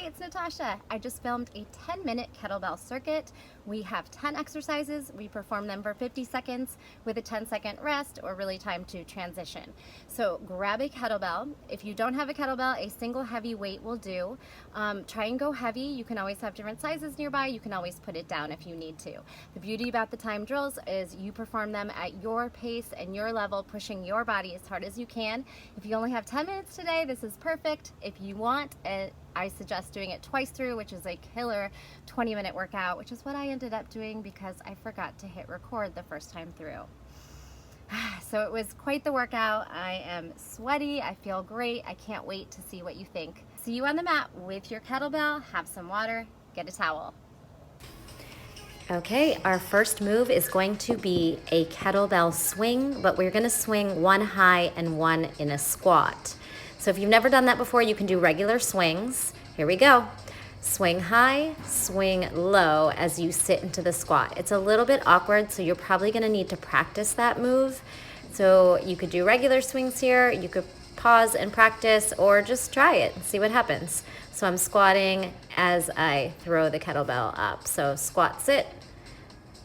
it's Natasha. I just filmed a 10-minute kettlebell circuit. We have 10 exercises. We perform them for 50 seconds with a 10-second rest or really time to transition. So grab a kettlebell. If you don't have a kettlebell, a single heavy weight will do. Try and go heavy. You can always have different sizes nearby. You can always put it down if you need to. The beauty about the time drills is you perform them at your pace and your level, pushing your body as hard as you can. If you only have 10 minutes today, this is perfect. If you want, I suggest doing it twice through, which is a killer 20-minute workout, which is what I ended up doing because I forgot to hit record the first time through. So it was quite the workout. I am sweaty. I feel great. I can't wait to see what you think. See you on the mat with your kettlebell. Have some water. Get a towel. Okay, our first move is going to be a kettlebell swing, but we're going to swing one high and one in a squat. So if you've never done that before, you can do regular swings. Here we go. Swing high, swing low as you sit into the squat. It's a little bit awkward, so you're probably going to need to practice that move. So you could do regular swings here. You could pause and practice, or just try it and see what happens. So I'm squatting as I throw the kettlebell up. So squat, sit,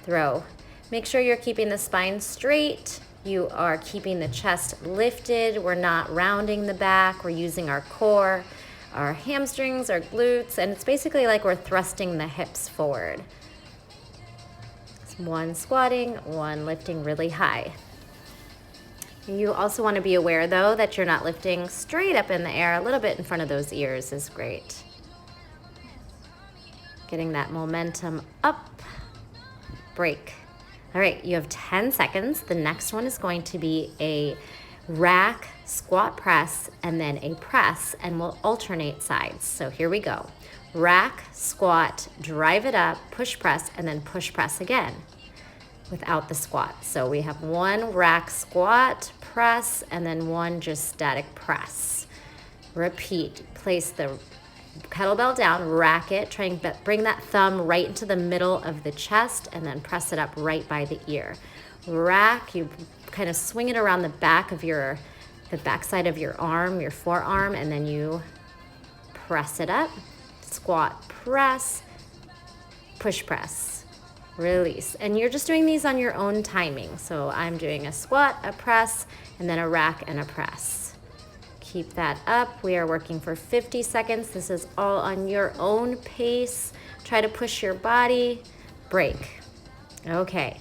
throw. Make sure you're keeping the spine straight. You are keeping the chest lifted. We're not rounding the back. We're using our core, our hamstrings, our glutes, and it's basically like we're thrusting the hips forward. One squatting, one lifting really high. You also want to be aware, though, that you're not lifting straight up in the air. A little bit in front of those ears is great. Getting that momentum up, break. All right, you have 10 seconds. The next one is going to be a rack, squat press, and then a press, and we'll alternate sides. So here we go. Rack, squat, drive it up, push press, and then push press again without the squat. So we have one rack squat, press, and then one just static press. Repeat. Place the kettlebell down, rack it, try and bring that thumb right into the middle of the chest and then press it up right by the ear. Rack, you kind of swing it around the back of the backside of your arm, your forearm, and then you press it up. Squat, press, push press, release. And you're just doing these on your own timing. So I'm doing a squat, a press, and then a rack and a press. Keep that up. We are working for 50 seconds. This is all on your own pace. Try to push your body. Break. Okay.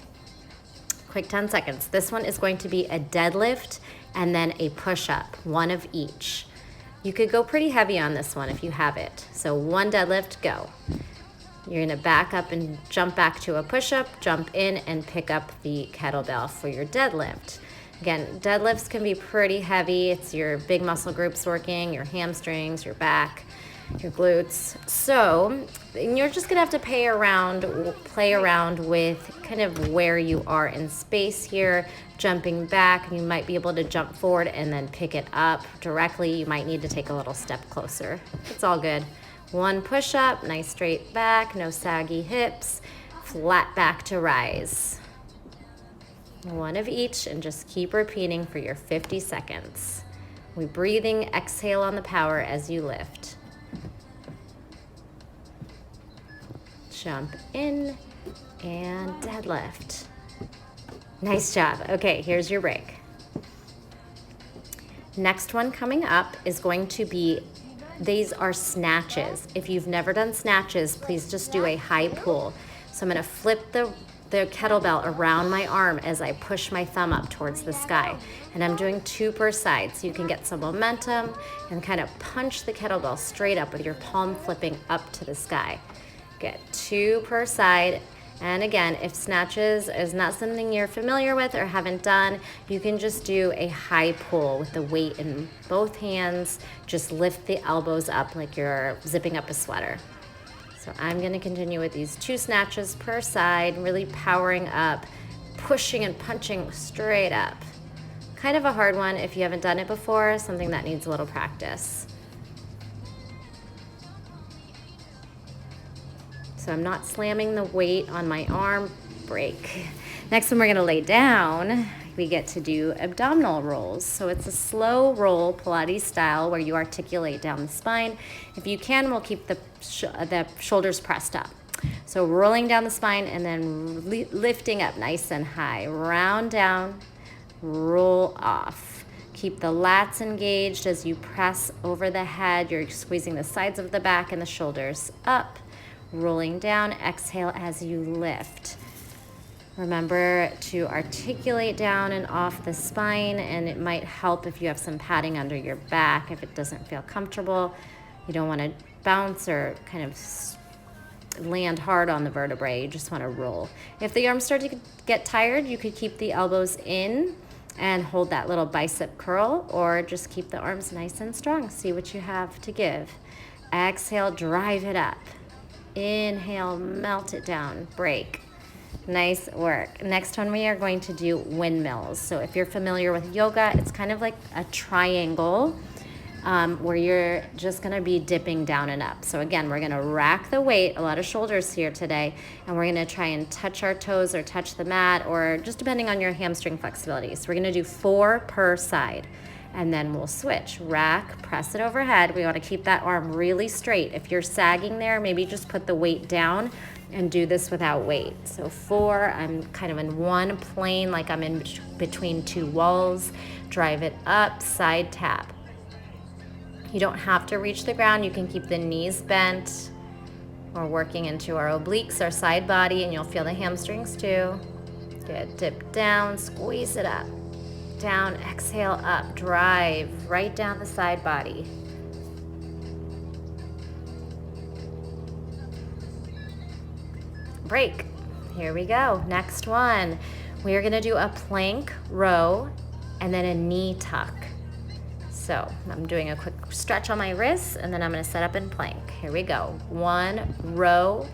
Quick 10 seconds. This one is going to be a deadlift and then a push-up, one of each. You could go pretty heavy on this one if you have it. So one deadlift, go. You're gonna back up and jump back to a push-up, jump in and pick up the kettlebell for your deadlift. Again, deadlifts can be pretty heavy. It's your big muscle groups working, your hamstrings, your back, your glutes. So you're just gonna have to play around with kind of where you are in space here, jumping back. You might be able to jump forward and then pick it up directly. You might need to take a little step closer. It's all good. One push up, nice straight back, no saggy hips, flat back to rise. One of each, and just keep repeating for your 50 seconds. We breathing, exhale on the power as you lift. Jump in and deadlift. Nice job. Okay, here's your break. Next one coming up is going to be, these are snatches. If you've never done snatches, please just do a high pull. So I'm gonna flip the kettlebell around my arm as I push my thumb up towards the sky. And I'm doing 2 per side, so you can get some momentum and kind of punch the kettlebell straight up with your palm flipping up to the sky. Get 2 per side. And again, if snatches is not something you're familiar with or haven't done, you can just do a high pull with the weight in both hands. Just lift the elbows up like you're zipping up a sweater. So I'm gonna continue with these 2 snatches per side, really powering up, pushing and punching straight up. Kind of a hard one if you haven't done it before, something that needs a little practice. So I'm not slamming the weight on my arm, break. Next one we're gonna lay down. we get to do abdominal rolls. So it's a slow roll, Pilates style, where you articulate down the spine. If you can, we'll keep the shoulders pressed up. So rolling down the spine and then lifting up nice and high. Round down, roll off. Keep the lats engaged as you press over the head. You're squeezing the sides of the back and the shoulders up. Rolling down, exhale as you lift. Remember to articulate down and off the spine, and it might help if you have some padding under your back if it doesn't feel comfortable. You don't want to bounce or kind of land hard on the vertebrae. You just want to roll. If the arms start to get tired, you could keep the elbows in and hold that little bicep curl, or just keep the arms nice and strong. See what you have to give. Exhale, drive it up. Inhale, melt it down, break. Nice work. Next one, we are going to do windmills. So if you're familiar with yoga, it's kind of like a triangle where you're just going to be dipping down and up. So again, we're going to rack the weight, a lot of shoulders here today, and we're going to try and touch our toes or touch the mat, or just depending on your hamstring flexibility. So we're going to do 4 per side, and then we'll switch. Rack, press it overhead. We want to keep that arm really straight. If you're sagging there, maybe just put the weight down and do this without weight. So 4, I'm kind of in one plane, like I'm in between 2 walls. Drive it up, side tap. You don't have to reach the ground. You can keep the knees bent. We're working into our obliques, our side body, and you'll feel the hamstrings too. Good, dip down, squeeze it up. Down, exhale up, drive right down the side body. Break. Here we go. Next one. We are going to do a plank row and then a knee tuck. So I'm doing a quick stretch on my wrists, and then I'm going to set up in plank. Here we go. 1 row,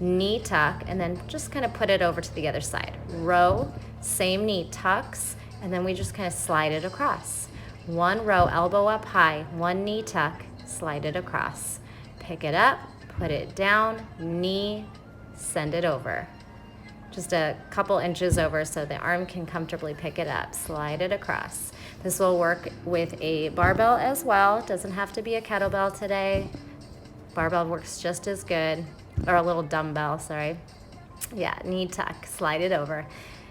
knee tuck, and then just kind of put it over to the other side. Row, same knee tucks, and then we just kind of slide it across. 1 row, elbow up high, 1 knee tuck, slide it across. Pick it up, put it down, knee, send it over. Just a couple inches over so the arm can comfortably pick it up. Slide it across. This will work with a barbell as well. It doesn't have to be a kettlebell today. Barbell works just as good. Or a little dumbbell, sorry. Yeah, knee tuck, slide it over.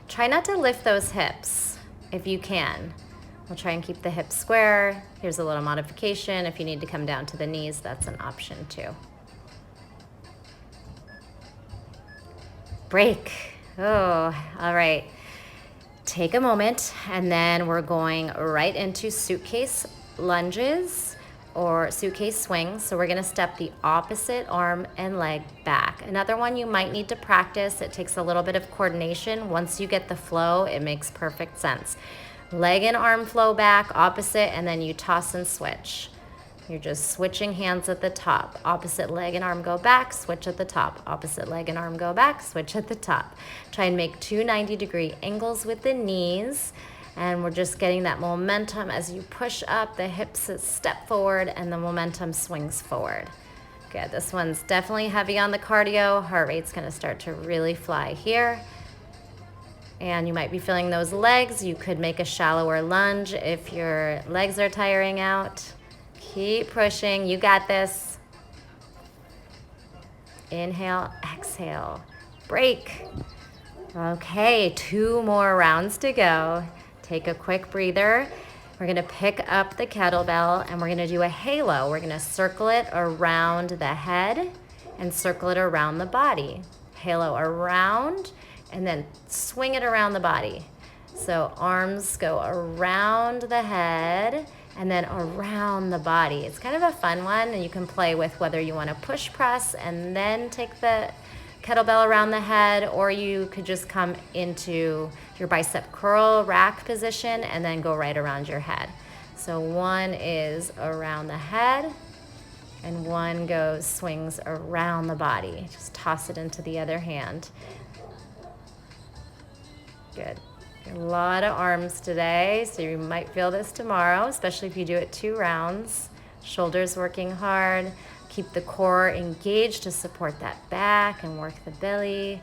Try not to lift those hips if you can. We'll try and keep the hips square. Here's a little modification. If you need to come down to the knees, that's an option too. Break. Oh, all right. Take a moment, and then we're going right into suitcase lunges or suitcase swings. So we're going to step the opposite arm and leg back. Another one you might need to practice. It takes a little bit of coordination. Once you get the flow, it makes perfect sense. Leg and arm flow back, opposite, and then you toss and switch. You're just switching hands at the top. Opposite leg and arm go back, switch at the top. Opposite leg and arm go back, switch at the top. Try and make 2 90-degree angles with the knees. And we're just getting that momentum as you push up, the hips step forward, and the momentum swings forward. Good, this one's definitely heavy on the cardio. Heart rate's gonna start to really fly here. And you might be feeling those legs. You could make a shallower lunge if your legs are tiring out. Keep pushing, you got this. Inhale, exhale, break. Okay, 2 more rounds to go. Take a quick breather. We're gonna pick up the kettlebell and we're gonna do a halo. We're gonna circle it around the head and circle it around the body. Halo around and then swing it around the body. So arms go around the head and then around the body. It's kind of a fun one, and you can play with whether you want to push press and then take the kettlebell around the head, or you could just come into your bicep curl rack position and then go right around your head. So 1 is around the head and 1 goes, swings around the body. Just toss it into the other hand. Good. A lot of arms today, so you might feel this tomorrow, especially if you do it 2 rounds. Shoulders working hard. Keep the core engaged to support that back and work the belly.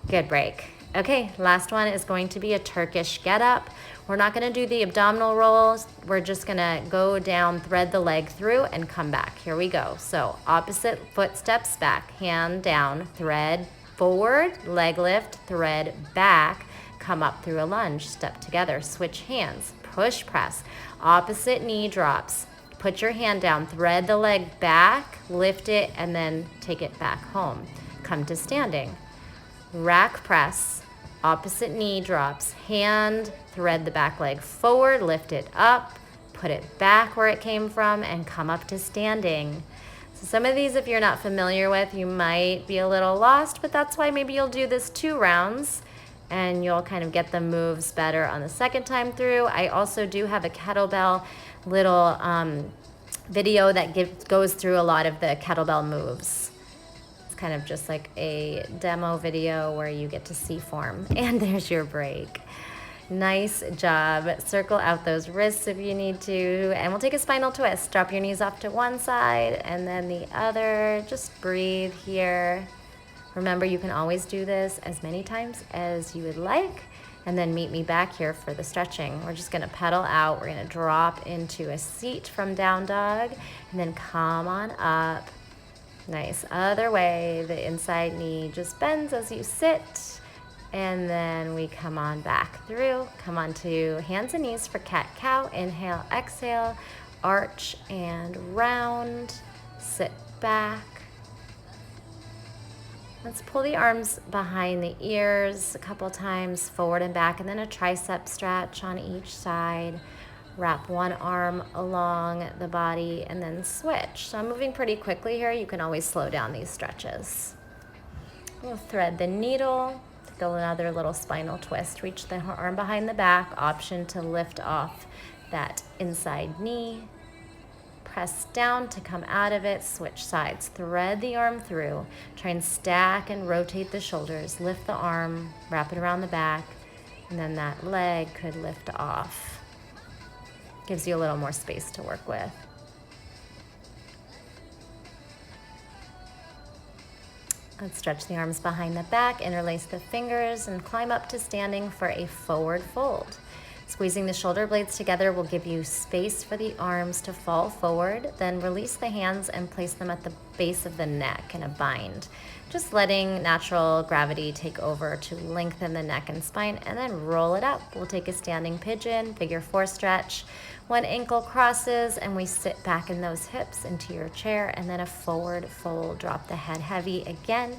Good break. Okay, last one is going to be a Turkish Get Up. We're not going to do the abdominal rolls. We're just going to go down, thread the leg through, and come back. Here we go. So opposite foot steps back, hand down, thread forward, leg lift, thread back, come up through a lunge, step together, switch hands, push press, opposite knee drops. Put your hand down, thread the leg back, lift it, and then take it back home. Come to standing. Rack press. Opposite knee drops, hand, thread the back leg forward, lift it up, put it back where it came from, and come up to standing. So some of these, if you're not familiar with, you might be a little lost, but that's why maybe you'll do this 2 rounds and you'll kind of get the moves better on the second time through. I also do have a kettlebell little video that goes through a lot of the kettlebell moves. Kind of just like a demo video where you get to see form. And there's your break. Nice job. Circle out those wrists if you need to. And we'll take a spinal twist. Drop your knees off to one side and then the other. Just breathe here. Remember, you can always do this as many times as you would like. And then meet me back here for the stretching. We're just gonna pedal out. We're gonna drop into a seat from down dog and then come on up. Nice. Other way, the inside knee just bends as you sit. And then we come on back through. Come on to hands and knees for cat-cow. Inhale, exhale, arch and round. Sit back. Let's pull the arms behind the ears a couple times, forward and back, and then a tricep stretch on each side. Wrap one arm along the body and then switch. So I'm moving pretty quickly here. You can always slow down these stretches. We'll thread the needle, take another little spinal twist. Reach the arm behind the back, option to lift off that inside knee. Press down to come out of it, switch sides. Thread the arm through. Try and stack and rotate the shoulders. Lift the arm, wrap it around the back, and then that leg could lift off. Gives you a little more space to work with. Let's stretch the arms behind the back, interlace the fingers, and climb up to standing for a forward fold. Squeezing the shoulder blades together will give you space for the arms to fall forward. Then release the hands and place them at the base of the neck in a bind. Just letting natural gravity take over to lengthen the neck and spine, and then roll it up. We'll take a standing pigeon, figure 4 stretch. One ankle crosses and we sit back in those hips into your chair, and then a forward fold. Drop the head heavy again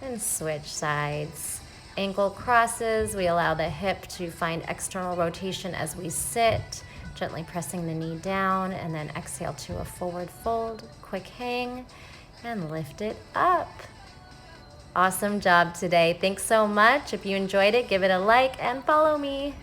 and switch sides. Ankle crosses, we allow the hip to find external rotation as we sit, gently pressing the knee down, and then exhale to a forward fold, quick hang, and lift it up. Awesome job today. Thanks so much. If you enjoyed it, give it a like and follow me.